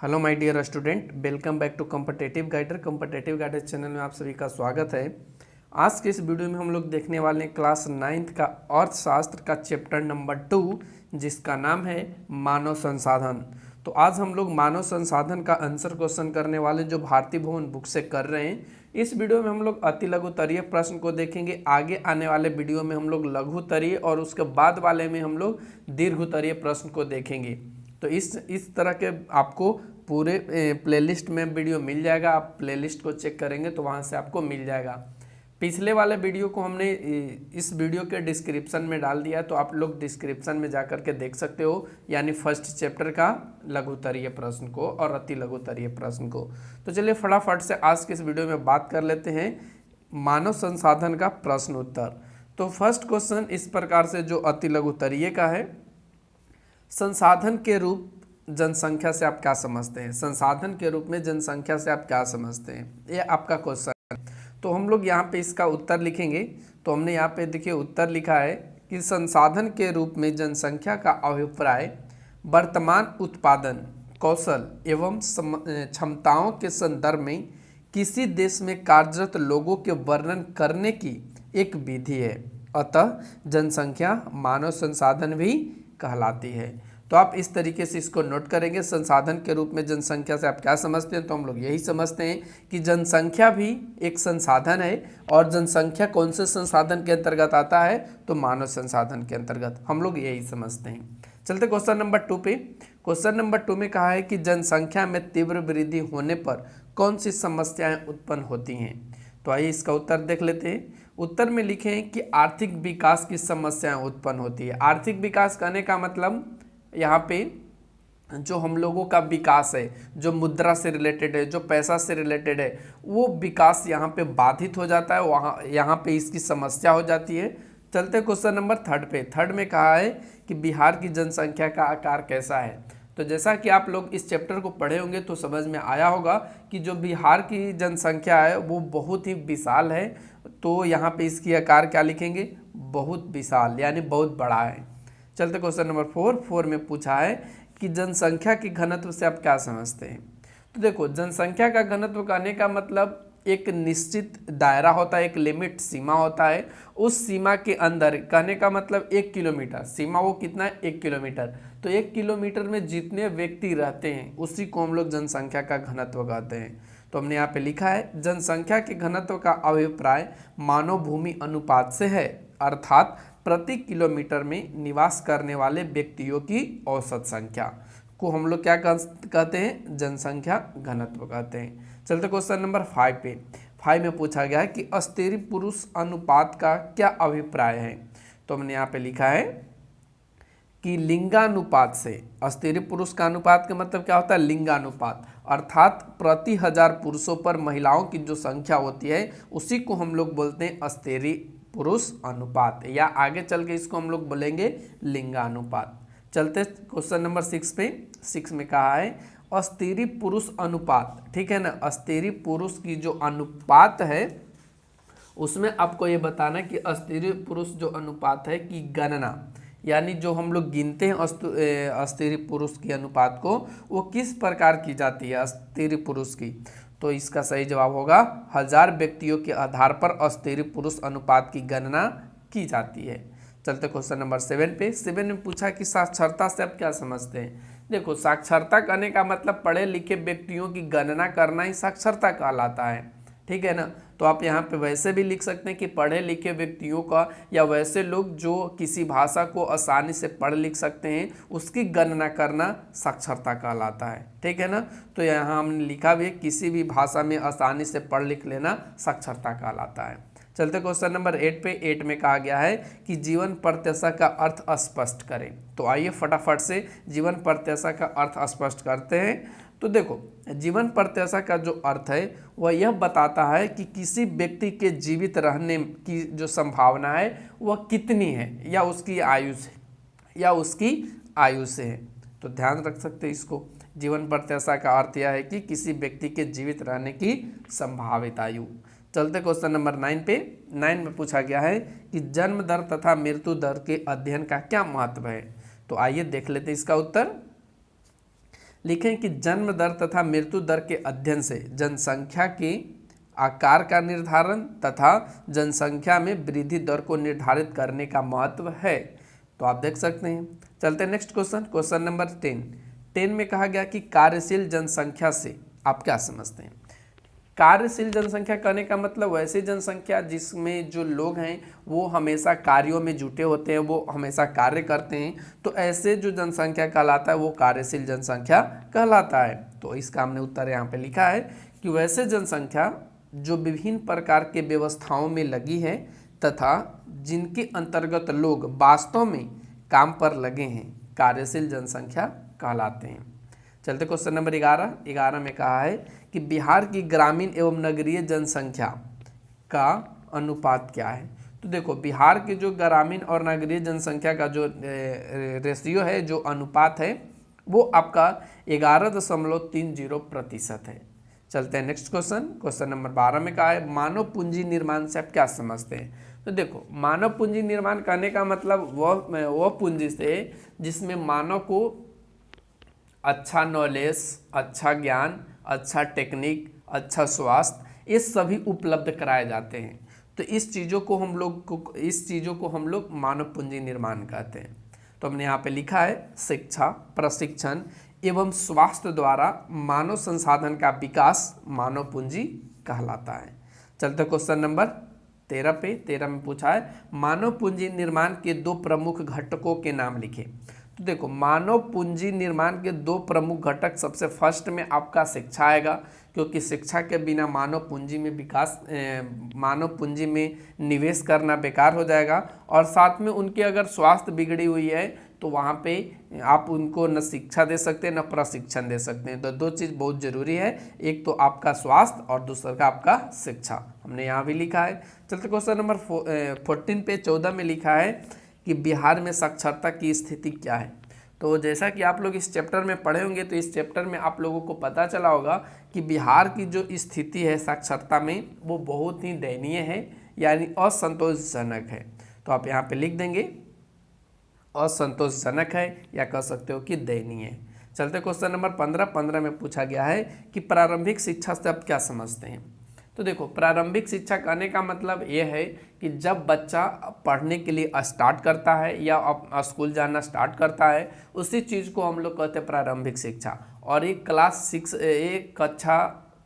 Hello my dear student, welcome back to competitive guider channel में आप सभी का स्वागत है। आज के इस वीडियो में हम लोग देखने वाले हैं क्लास 9th का अर्थशास्त्र का चैप्टर नंबर 2, जिसका नाम है मानव संसाधन। तो आज हम लोग मानव संसाधन का आंसर क्वेश्चन करने वाले जो भारतीय भवन बुक से कर रहे हैं। इस वीडियो में हम लोग अति लघुत्तरीय प्रश्न को देखेंगे। आगे आने वाले वीडियो में हम लोग लघुत्तरीय और उसके बाद वाले में हम लोग दीर्घोत्तरीय प्रश्न को देखेंगे। तो इस तरह के आपको पूरे प्लेलिस्ट में वीडियो मिल जाएगा। आप प्लेलिस्ट को चेक करेंगे तो वहाँ से आपको मिल जाएगा। पिछले वाले वीडियो को हमने इस वीडियो के डिस्क्रिप्शन में डाल दिया है, तो आप लोग डिस्क्रिप्शन में जा कर के देख सकते हो, यानी फर्स्ट चैप्टर का लघुत्तरीय प्रश्न को और अति लघुत्तरीय प्रश्न को। तो चलिए फटाफट से आज के इस वीडियो में बात कर लेते हैं मानव संसाधन का प्रश्न उत्तर। तो फर्स्ट क्वेश्चन इस प्रकार से जो अति लघुत्तरीय का है, संसाधन के रूप जनसंख्या से आप क्या समझते हैं? संसाधन के रूप में जनसंख्या से आप क्या समझते हैं, ये आपका क्वेश्चन है। तो हम लोग यहाँ पे इसका उत्तर लिखेंगे। तो हमने यहाँ पे देखिए उत्तर लिखा है कि संसाधन के रूप में जनसंख्या का अभिप्राय वर्तमान उत्पादन कौशल एवं क्षमताओं के संदर्भ में किसी देश में कार्यरत लोगों के वर्णन करने की एक विधि है। अतः जनसंख्या मानव संसाधन भी कहलाती है। तो आप इस तरीके से इसको नोट करेंगे। संसाधन के रूप में जनसंख्या से आप क्या समझते हैं? तो हम लोग यही समझते हैं कि जनसंख्या भी एक संसाधन है, और जनसंख्या कौन से संसाधन के अंतर्गत आता है? तो मानव संसाधन के अंतर्गत। हम लोग यही समझते हैं। चलते क्वेश्चन नंबर 2 पे। क्वेश्चन नंबर 2 में कहा है कि जनसंख्या में तीव्र वृद्धि होने पर कौन सी समस्याएं उत्पन्न होती हैं? तो आइए इसका उत्तर देख लेते हैं। उत्तर में लिखे हैं कि आर्थिक विकास की समस्याएं उत्पन्न होती है। आर्थिक विकास कहने का मतलब यहाँ पे जो हम लोगों का विकास है, जो मुद्रा से रिलेटेड है, जो पैसा से रिलेटेड है, वो विकास यहाँ पे बाधित हो जाता है, यहाँ पे इसकी समस्या हो जाती है। चलते क्वेश्चन नंबर 3 पे। 3 में कहा है कि बिहार की जनसंख्या का आकार कैसा है? तो जैसा कि आप लोग इस चैप्टर को पढ़े होंगे तो समझ में आया होगा कि जो बिहार की जनसंख्या है वो बहुत ही विशाल है। तो यहाँ पे इसकी आकार क्या लिखेंगे? बहुत विशाल, यानी बहुत बड़ा है। चलते क्वेश्चन नंबर 4 में पूछा है कि जनसंख्या की घनत्व से आप क्या समझते हैं? तो देखो, जनसंख्या का घनत्व कहने का मतलब एक निश्चित दायरा होता है, एक लिमिट सीमा होता है। उस सीमा के अंदर कहने का मतलब 1 किलोमीटर सीमा, वो कितना है? 1 किलोमीटर। तो 1 किलोमीटर में जितने व्यक्ति रहते हैं उसी को हम लोग जनसंख्या का घनत्व कहते हैं। तो हमने यहाँ पे लिखा है जनसंख्या के घनत्व का अभिप्राय मानव भूमि अनुपात से है, अर्थात प्रति किलोमीटर में निवास करने वाले व्यक्तियों की औसत संख्या को हम लोग क्या कहते हैं? जनसंख्या घनत्व कहते हैं। चलते क्वेश्चन नंबर 5 पे। 5 में पूछा गया है कि स्त्री पुरुष अनुपात का क्या अभिप्राय है? तो हमने यहाँ पे लिखा है कि लिंगानुपात से, स्त्री पुरुष का अनुपात का मतलब क्या होता है? लिंगानुपात, अर्थात प्रति 1000 पुरुषों पर महिलाओं की जो संख्या होती है उसी को हम लोग बोलते हैं स्त्री पुरुष अनुपात, या आगे चल के इसको हम लोग बोलेंगे लिंगानुपात। चलते क्वेश्चन नंबर 6 पे। 6 में कहा है स्त्री पुरुष अनुपात, ठीक है ना? स्त्री पुरुष की जो अनुपात है उसमें आपको ये बताना कि स्त्री पुरुष जो अनुपात है की गणना, यानी जो हम लोग गिनते हैं स्त्री पुरुष की अनुपात को, वो किस प्रकार की जाती है स्त्री पुरुष की? तो इसका सही जवाब होगा 1000 व्यक्तियों के आधार पर स्त्री पुरुष अनुपात की गणना की जाती है। चलते क्वेश्चन नंबर 7 पे। 7 में पूछा कि साक्षरता से आप क्या समझते हैं? देखो, साक्षरता करने का मतलब पढ़े लिखे व्यक्तियों की गणना करना ही साक्षरता कहलाता है, ठीक है ना? तो आप यहाँ पे वैसे भी लिख सकते हैं कि पढ़े लिखे व्यक्तियों का, या वैसे लोग जो किसी भाषा को आसानी से पढ़ लिख सकते हैं, उसकी गणना करना साक्षरता कहलाता है, ठीक है ना? तो यहाँ हमने लिखा भी है किसी भी भाषा में आसानी से पढ़ लिख लेना साक्षरता कहलाता है। चलते क्वेश्चन नंबर 8 पे। 8 में कहा गया है कि जीवन प्रत्याशा का अर्थ स्पष्ट करें। तो आइए फटाफट से जीवन प्रत्याशा का अर्थ स्पष्ट करते हैं। तो देखो, जीवन प्रत्याशा का जो अर्थ है वह यह बताता है कि किसी व्यक्ति के जीवित रहने की जो संभावना है वह कितनी है, या उसकी आयु से है। तो ध्यान रख सकते हैं इसको। जीवन प्रत्याशा का अर्थ यह है कि किसी व्यक्ति के जीवित रहने की संभावित आयु। चलते क्वेश्चन नंबर 9 पे। 9 में पूछा गया है कि जन्म दर तथा मृत्यु दर के अध्ययन का क्या महत्व है? तो आइए देख लेते हैं इसका उत्तर। लिखें कि जन्म दर तथा मृत्यु दर के अध्ययन से जनसंख्या के आकार का निर्धारण तथा जनसंख्या में वृद्धि दर को निर्धारित करने का महत्व है। तो आप देख सकते हैं। चलते हैं नेक्स्ट क्वेश्चन, क्वेश्चन नंबर 10 में कहा गया कि कार्यशील जनसंख्या से आप क्या समझते हैं। कार्यशील जनसंख्या कहने का मतलब वैसी जनसंख्या जिसमें जो लोग हैं वो हमेशा कार्यों में जुटे होते हैं, वो हमेशा कार्य करते हैं, तो ऐसे जो जनसंख्या कहलाता है वो कार्यशील जनसंख्या कहलाता है। तो इसका हमने उत्तर यहाँ पे लिखा है कि वैसे जनसंख्या जो विभिन्न प्रकार के व्यवस्थाओं में लगी है तथा जिनके अंतर्गत लोग वास्तव में काम पर लगे हैं कार्यशील जनसंख्या कहलाते हैं। चलते क्वेश्चन नंबर 11 में कहा है कि बिहार की ग्रामीण एवं नगरीय जनसंख्या का अनुपात क्या है। तो देखो बिहार की जो ग्रामीण और नगरीय जनसंख्या का जो रेशियो है, जो अनुपात है, वो आपका 11.30% है। चलते हैं नेक्स्ट क्वेश्चन, क्वेश्चन नंबर 12 में कहा है मानव पूंजी निर्माण से आप क्या समझते हैं। तो देखो मानव पूंजी निर्माण करने का मतलब वह पूंजी से जिसमें मानव को अच्छा नॉलेज, अच्छा ज्ञान, अच्छा टेक्निक, अच्छा स्वास्थ्य, ये सभी उपलब्ध कराए जाते हैं। तो इस चीज़ों को हम लोग मानव पूंजी निर्माण कहते हैं। तो हमने यहाँ पे लिखा है शिक्षा, प्रशिक्षण एवं स्वास्थ्य द्वारा मानव संसाधन का विकास मानव पूंजी कहलाता है। चलते क्वेश्चन नंबर 13 में पूछा है मानव पूंजी निर्माण के 2 प्रमुख घटकों के नाम लिखें। तो देखो मानव पूंजी निर्माण के 2 प्रमुख घटक, सबसे फर्स्ट में आपका शिक्षा आएगा, क्योंकि शिक्षा के बिना मानव पूंजी में निवेश करना बेकार हो जाएगा। और साथ में उनके अगर स्वास्थ्य बिगड़ी हुई है तो वहाँ पे आप उनको न शिक्षा दे सकते हैं न प्रशिक्षण दे सकते हैं। तो 2 चीज़ बहुत ज़रूरी है, एक तो आपका स्वास्थ्य और दूसरा का आपका शिक्षा। हमने यहाँ भी लिखा है। चलते क्वेश्चन नंबर 14 पे 14 में लिखा है कि बिहार में साक्षरता की स्थिति क्या है। तो जैसा कि आप लोग इस चैप्टर में पढ़े होंगे तो इस चैप्टर में आप लोगों को पता चला होगा कि बिहार की जो स्थिति है साक्षरता में वो बहुत ही दयनीय है, यानी असंतोषजनक है। तो आप यहाँ पे लिख देंगे असंतोषजनक है या कह सकते हो कि दयनीय है। चलते क्वेश्चन नंबर 15 में पूछा गया है कि प्रारंभिक शिक्षा से आप क्या समझते हैं। तो देखो प्रारंभिक शिक्षा कहने का मतलब ये है कि जब बच्चा पढ़ने के लिए स्टार्ट करता है या स्कूल जाना स्टार्ट करता है, उसी चीज़ को हम लोग कहते हैं प्रारंभिक शिक्षा। और ये क्लास 6 एक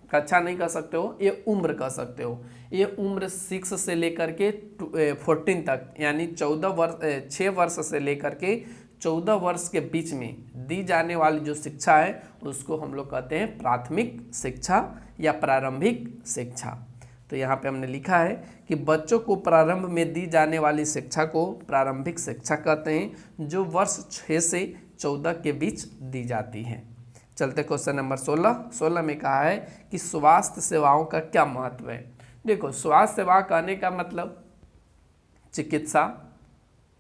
कक्षा नहीं कह सकते हो, ये उम्र कह सकते हो। ये उम्र 6 से लेकर के 14 तक, यानी 6 वर्ष से लेकर के 14 वर्ष के बीच में दी जाने वाली जो शिक्षा है उसको हम लोग कहते हैं प्राथमिक शिक्षा या प्रारंभिक शिक्षा। तो यहाँ पे हमने लिखा है कि बच्चों को प्रारंभ में दी जाने वाली शिक्षा को प्रारंभिक शिक्षा कहते हैं, जो वर्ष 6 से 14 के बीच दी जाती है। चलते क्वेश्चन नंबर 16 में कहा है कि स्वास्थ्य सेवाओं का क्या महत्व है। देखो स्वास्थ्य सेवा कहने का मतलब चिकित्सा,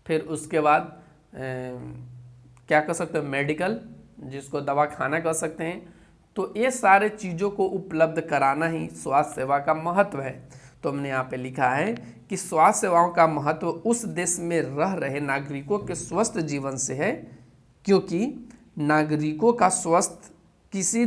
फिर उसके बाद क्या कह सकते हैं मेडिकल, जिसको दवाखाना कह सकते हैं। तो ये सारे चीज़ों को उपलब्ध कराना ही स्वास्थ्य सेवा का महत्व है। तो हमने यहाँ पे लिखा है कि स्वास्थ्य सेवाओं का महत्व उस देश में रह रहे नागरिकों के स्वस्थ जीवन से है, क्योंकि नागरिकों का स्वस्थ किसी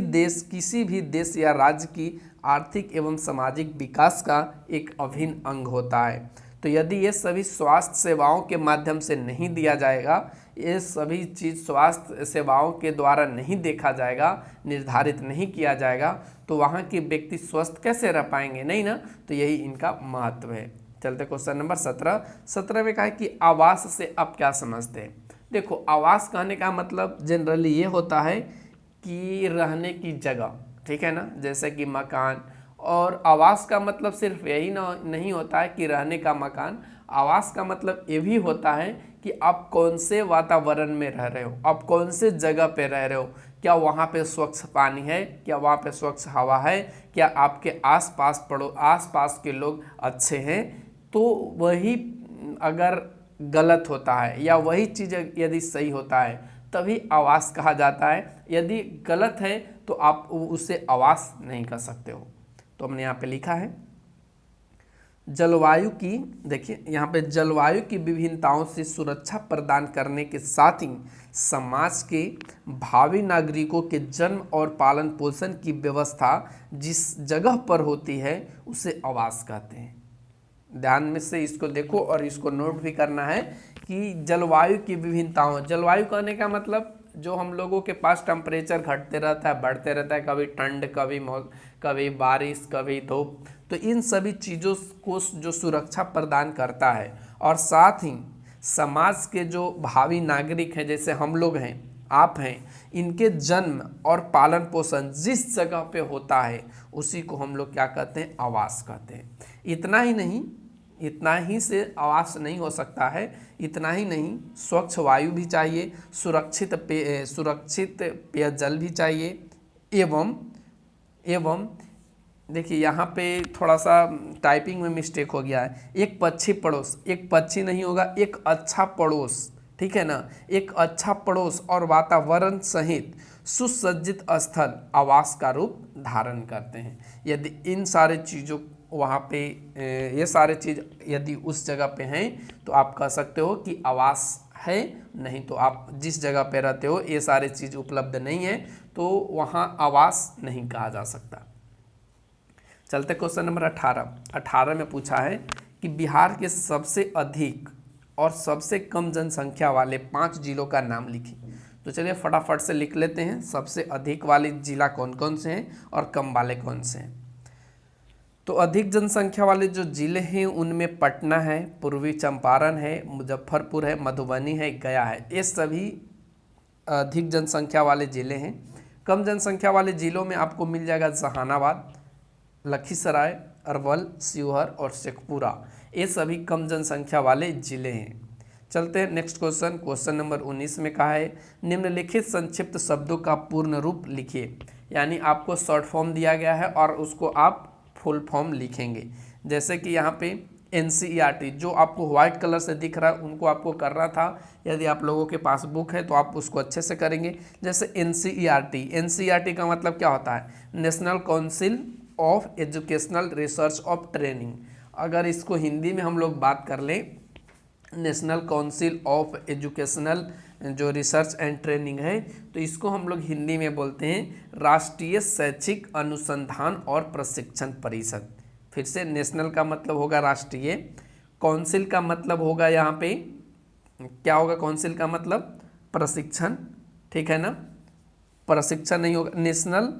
भी देश या राज्य की आर्थिक एवं सामाजिक विकास का एक अभिन्न अंग होता है। तो यदि ये सभी स्वास्थ्य सेवाओं के माध्यम से नहीं दिया जाएगा, ये सभी चीज़ स्वास्थ्य सेवाओं के द्वारा नहीं देखा जाएगा, निर्धारित नहीं किया जाएगा, तो वहाँ के व्यक्ति स्वस्थ कैसे रह पाएंगे, नहीं ना। तो यही इनका महत्व है। चलते क्वेश्चन नंबर 17 में कहा है कि आवास से आप क्या समझते हैं। देखो आवास कहने का मतलब जनरली ये होता है कि रहने की जगह, ठीक है ना, जैसे कि मकान। और आवास का मतलब सिर्फ यही नहीं होता है कि रहने का मकान। आवास का मतलब ये भी होता है कि आप कौन से वातावरण में रह रहे हो, आप कौन से जगह पे रह रहे हो, क्या वहाँ पे स्वच्छ पानी है, क्या वहाँ पे स्वच्छ हवा है, क्या आपके आसपास के लोग अच्छे हैं। तो वही अगर गलत होता है या वही चीज़ यदि सही होता है तभी आवास कहा जाता है। यदि गलत है तो आप उसे आवास नहीं कह सकते हो। तो हमने यहाँ पे लिखा है जलवायु की, देखिए यहाँ पे जलवायु की विभिन्नताओं से सुरक्षा प्रदान करने के साथ ही समाज के भावी नागरिकों के जन्म और पालन पोषण की व्यवस्था जिस जगह पर होती है उसे आवास कहते हैं। ध्यान में से इसको देखो और इसको नोट भी करना है कि जलवायु की विभिन्नताओं, जलवायु कहने का मतलब जो हम लोगों के पास टेम्परेचर घटते रहता है, बढ़ते रहता है, कभी ठंड, कभी बारिश, कभी धूप, तो इन सभी चीज़ों को जो सुरक्षा प्रदान करता है और साथ ही समाज के जो भावी नागरिक हैं, जैसे हम लोग हैं, आप हैं, इनके जन्म और पालन पोषण जिस जगह पे होता है उसी को हम लोग क्या कहते हैं, आवास कहते हैं। इतना ही नहीं, इतना ही से आवास नहीं हो सकता है, इतना ही नहीं, स्वच्छ वायु भी चाहिए, सुरक्षित पेयजल भी चाहिए, एवं देखिए यहाँ पे थोड़ा सा टाइपिंग में मिस्टेक हो गया है। एक पक्षी पड़ोस, एक पक्षी नहीं होगा, एक अच्छा पड़ोस, ठीक है ना, एक अच्छा पड़ोस और वातावरण सहित सुसज्जित स्थल आवास का रूप धारण करते हैं। यदि इन सारे चीज़ों वहाँ पे ये सारे चीज़ यदि उस जगह पे हैं तो आप कह सकते हो कि आवास है, नहीं तो आप जिस जगह पे रहते हो ये सारे चीज़ उपलब्ध नहीं है तो वहाँ आवास नहीं कहा जा सकता। चलते क्वेश्चन नंबर 18 में पूछा है कि बिहार के सबसे अधिक और सबसे कम जनसंख्या वाले 5 जिलों का नाम लिखिए। तो चलिए फटाफट से लिख लेते हैं, सबसे अधिक वाले जिला कौन कौन से हैं और कम वाले कौन से हैं। तो अधिक जनसंख्या वाले जो जिले हैं उनमें पटना है, पूर्वी चंपारण है, मुजफ्फरपुर है, मधुबनी है, गया है, ये सभी अधिक जनसंख्या वाले जिले हैं। कम जनसंख्या वाले जिलों में आपको मिल जाएगा जहानाबाद, लखीसराय, अरवल, शिवहर और शेखपुरा, ये सभी कम जनसंख्या वाले जिले हैं। चलते हैं नेक्स्ट क्वेश्चन, क्वेश्चन नंबर 19 में कहा है निम्नलिखित संक्षिप्त शब्दों का पूर्ण रूप लिखिए। यानी आपको शॉर्ट फॉर्म दिया गया है और उसको आप फुल फॉर्म लिखेंगे। जैसे कि यहाँ पे NCERT जो आपको व्हाइट कलर से दिख रहा है उनको आपको करना था, यदि आप लोगों के पास बुक है तो आप उसको अच्छे से करेंगे। जैसे NCERT का मतलब क्या होता है, national council of educational research of training. अगर इसको हिंदी में हम लोग बात कर लें, नेशनल काउंसिल ऑफ एजुकेशनल जो रिसर्च एंड ट्रेनिंग है, तो इसको हम लोग हिंदी में बोलते हैं राष्ट्रीय शैक्षिक अनुसंधान और प्रशिक्षण परिषद। फिर से नेशनल का मतलब होगा राष्ट्रीय, काउंसिल का मतलब होगा यहाँ पे क्या होगा, काउंसिल का मतलब प्रशिक्षण, ठीक है ना, प्रशिक्षण नहीं होगा, नेशनल,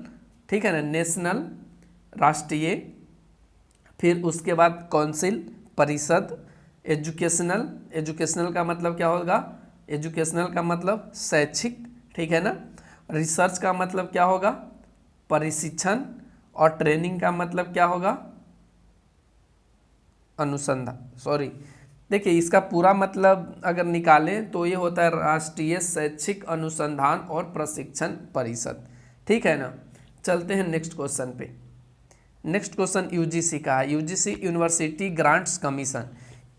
ठीक है ना, नेशनल राष्ट्रीय, फिर उसके बाद काउंसिल परिषद, एजुकेशनल का मतलब क्या होगा, एजुकेशनल का मतलब शैक्षिक, ठीक है ना, रिसर्च का मतलब क्या होगा, प्रशिक्षण, और ट्रेनिंग का मतलब क्या होगा, अनुसंधान। सॉरी, देखिए इसका पूरा मतलब अगर निकालें तो ये होता है राष्ट्रीय शैक्षिक अनुसंधान और प्रशिक्षण परिषद, ठीक है ना। चलते हैं नेक्स्ट क्वेश्चन पे। नेक्स्ट क्वेश्चन UGC का है, UGC university grants commission.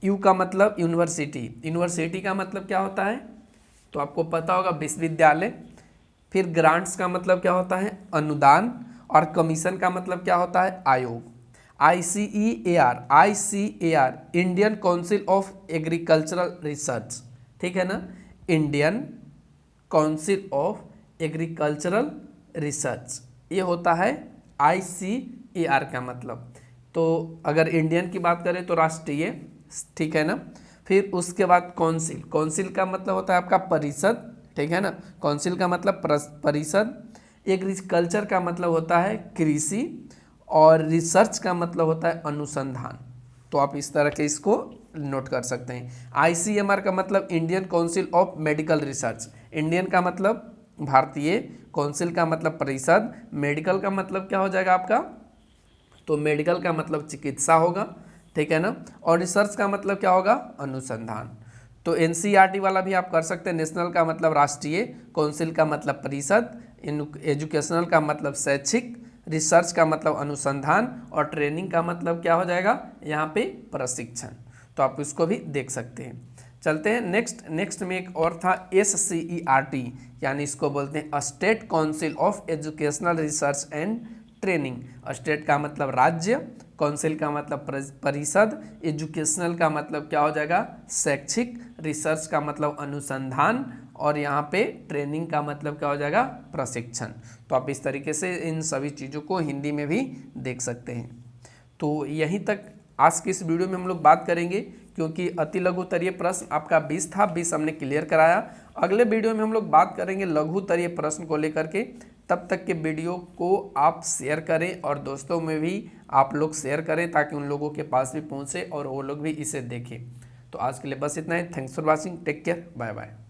You का मतलब यूनिवर्सिटी, यूनिवर्सिटी का मतलब क्या होता है तो आपको पता होगा विश्वविद्यालय। फिर ग्रांट्स का मतलब क्या होता है, अनुदान, और कमीशन का मतलब क्या होता है, आयोग। ICEAR Indian council of agricultural research, ठीक है ना, Indian council of agricultural research, ये होता है ICER का मतलब। तो अगर इंडियन की बात करें तो राष्ट्रीय, ठीक है ना। फिर उसके बाद काउंसिल, काउंसिल का मतलब होता है आपका परिषद, ठीक है ना, काउंसिल का मतलब परिषद। एग्रीकल्चर का मतलब होता है कृषि, और रिसर्च का मतलब होता है अनुसंधान। तो आप इस तरह के इसको नोट कर सकते हैं। ICMR का मतलब Indian council of medical research, Indian का मतलब भारतीय, काउंसिल का मतलब परिषद, मेडिकल का मतलब क्या हो जाएगा आपका, तो मेडिकल का मतलब चिकित्सा होगा, ठीक है ना, और रिसर्च का मतलब क्या होगा, अनुसंधान। तो NCERT वाला भी आप कर सकते हैं, नेशनल का मतलब राष्ट्रीय, काउंसिल का मतलब परिषद, एजुकेशनल का मतलब शैक्षिक, रिसर्च का मतलब अनुसंधान, और ट्रेनिंग का मतलब क्या हो जाएगा यहाँ पे प्रशिक्षण। तो आप इसको भी देख सकते हैं। चलते हैं नेक्स्ट में एक और था SCERT, यानी इसको बोलते हैं state council of educational research and training. State का मतलब राज्य, काउंसिल का मतलब परिषद, एजुकेशनल का मतलब क्या हो जाएगा शैक्षिक, रिसर्च का मतलब अनुसंधान, और यहाँ पे ट्रेनिंग का मतलब क्या हो जाएगा प्रशिक्षण। तो आप इस तरीके से इन सभी चीज़ों को हिंदी में भी देख सकते हैं। तो यहीं तक आज की इस वीडियो में हम लोग बात करेंगे, क्योंकि अति लघु उत्तरीय प्रश्न आपका 20 था, 20 हमने क्लियर कराया। अगले वीडियो में हम लोग बात करेंगे लघु उत्तरीय प्रश्न को लेकर के। तब तक के वीडियो को आप शेयर करें और दोस्तों में भी आप लोग शेयर करें ताकि उन लोगों के पास भी पहुंचे और वो लोग भी इसे देखें। तो आज के लिए बस इतना ही। Thanks for watching, take care, bye bye.